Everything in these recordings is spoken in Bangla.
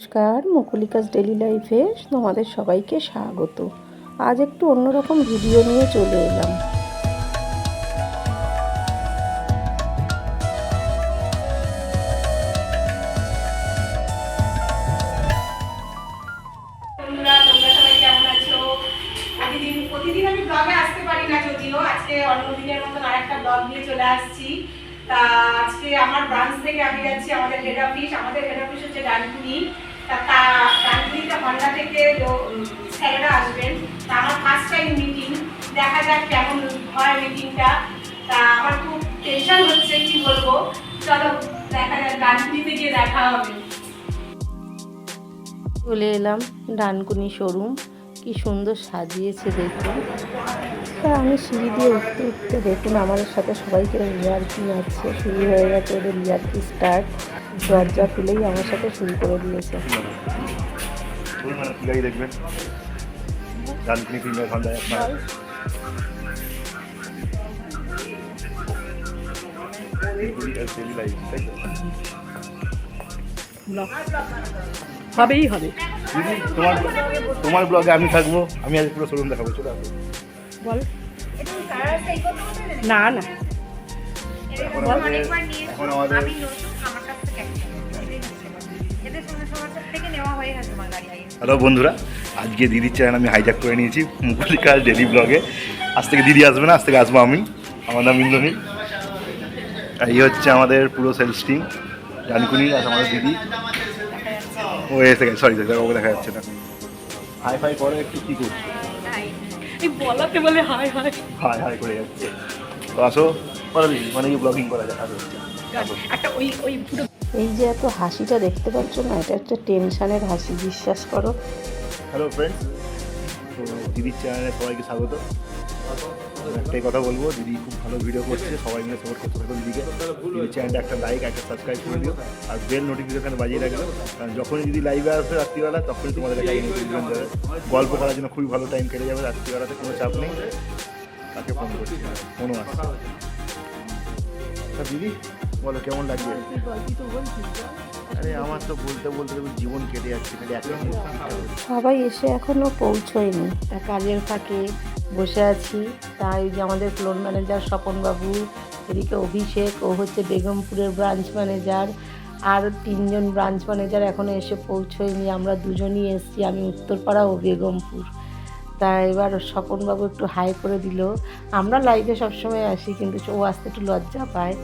নমস্কার, মুকুলিকাস ডেলি লাইফে তোমাদের সবাইকে স্বাগত। আজ একটু অন্যরকম ভিডিও নিয়ে চলে এলাম। বন্ধুরা, তোমরা সবাই কেমন আছো? প্রতিদিন আমি ব্লগে আসতে পারি না, যদিও আজকে অন্যদিনের মতন আরেকটা ব্লগ নিয়ে চলে আসছি। তা আজকে আমার ব্রাঞ্চ থেকে আমি যাচ্ছি আমাদের হেড অফিস। আমাদের হেড অফিস হচ্ছে ডানকুনি। ডানকুনিতে হন্ডা থেকে স্যারেরা আসবেন। তা আমার ফার্স্ট টাইম মিটিং, দেখা যাক কেমন হয় মিটিংটা। তা আমার খুব টেনশন হচ্ছে, কি বলবো। চলো দেখা যাক, ডানকুনিতে গিয়ে দেখা হবে। চলে এলাম ডানকুনি শোরুম। কি সুন্দর সাজিয়েছে দেখুন। তা আমি সিঁড়ি দিয়ে উঠতে উঠতে দেখুন আমার সাথে সবাইকে রিয়ার্কি আছে, শুরু হয়ে গেছে ওদের রিয়ার্কি স্টার্ট। দরজা খুলেই আমার সাথে শুরু করে দিয়েছে। দেখবেন ডানকুনি ফিল্মের হন্ডায় আপনার হবেই হবে। তোমার ব্লগে আমি থাকবো, আমি আজ পুরো শোরুম দেখাবো। চলে আসবো। বল। না না, এখন আমাদের হ্যালো বন্ধুরা, আজকে দিদির চ্যানেল আমি হাইজ্যাক করে নিয়েছি মুকুলিকাস ডেলি ব্লগে। আজ থেকে দিদি আসবে না, আজ থেকে আসবো আমি। আমার নাম ইন্দ্রনীল। এই হচ্ছে আমাদের পুরো সেলস টিম ডানকুনি। আর আমাদের দিদি ও এসে গেছে, সরি ওকে দেখা যাচ্ছে না। হাই ফাই করে একটু, কি করছে বলাতে বলে হাই হাই হাই হাই করে যাচ্ছে। তো আসো মানে কি ব্লগিং করা যায়। এই যে এত হাসিটা দেখতে পাচ্ছ না, এটা একটা টেনশনের হাসি, বিশ্বাস করো। হ্যালো ফ্রেন্ডস, তো দিদির চ্যানেলে সবাইকে স্বাগত। একটাই কথা বলবো, দিদি খুব ভালো ভিডিও করছে, সবাই মিলে সাপোর্ট করতে থাকো দিদিকে। দিদির চ্যানেলটা একটা লাইক, একটা সাবস্ক্রাইব করে দিও, আর বেল নোটিফিকেশন বাজিয়ে রাখবে। কারণ যখনই দিদি লাইভে আসবে রাত্রিবেলা, তখনই তোমাদের কাছে নোটিফিকেশন যাবে। গল্প করার জন্য খুবই ভালো টাইম কেটে যাবে রাত্রিবেলাতে, কোনো চাপ নেই। তাকে ফোন করছি, ফোনও আসছে। দিদি বলো কেমন লাগবে? আরে আমার তো বলতে বলতে জীবন কেটে যাচ্ছে, সবাই এসে এখনো পৌঁছয়নি, কাজের ফাঁকে বসে আছি। তাই যে আমাদের ফ্লোর ম্যানেজার স্বপনবাবু, এদিকে অভিষেক, ও হচ্ছে বেগমপুরের ব্রাঞ্চ ম্যানেজার, আর 3জন ব্রাঞ্চ ম্যানেজার এখনও এসে পৌঁছয়নি। আমরা দুজনই এসেছি, আমি উত্তরপাড়া ও বেগমপুর। তা এবার স্বপনবাবু একটু হাই করে দিল। আমরা লাইভে সবসময় আসি, কিন্তু ও আসতে একটু লজ্জা পায়।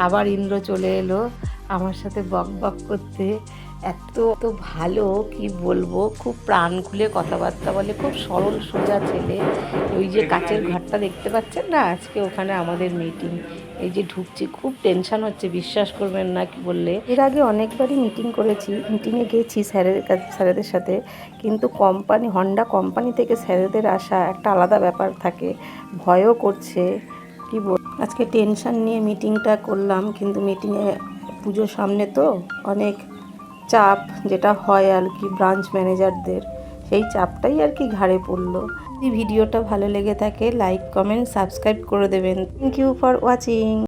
আবার ইন্দ্র চলে এলো আমার সাথে বক বক করতে। এত ভালো, কি বলবো, খুব প্রাণ খুলে কথাবার্তা বলে, খুব সরল সোজা ছেলে। ওই যে কাচের ঘরটা দেখতে পাচ্ছেন না, আজকে ওখানে আমাদের মিটিং। এই যে ঢুকছি, খুব টেনশন হচ্ছে, বিশ্বাস করবেন না কি বললে। এর আগে অনেকবারই মিটিং করেছি, মিটিংয়ে গেছি স্যারেদের সাথে, কিন্তু হন্ডা কোম্পানি থেকে স্যারেদের আসা একটা আলাদা ব্যাপার থাকে, ভয়ও করছে। কি বল, আজকে টেনশন নিয়ে মিটিংটা করলাম, কিন্তু মিটিংয়ে পুজোর সামনে তো অনেক চাপ, যেটা হয় আর কি ব্রাঞ্চ ম্যানেজারদের, সেই চাপটাই আর কি ঘাড়ে পড়লো। যদি ভিডিওটা ভালো লেগে থাকে লাইক, কমেন্ট, সাবস্ক্রাইব করে দেবেন। Thank you for watching.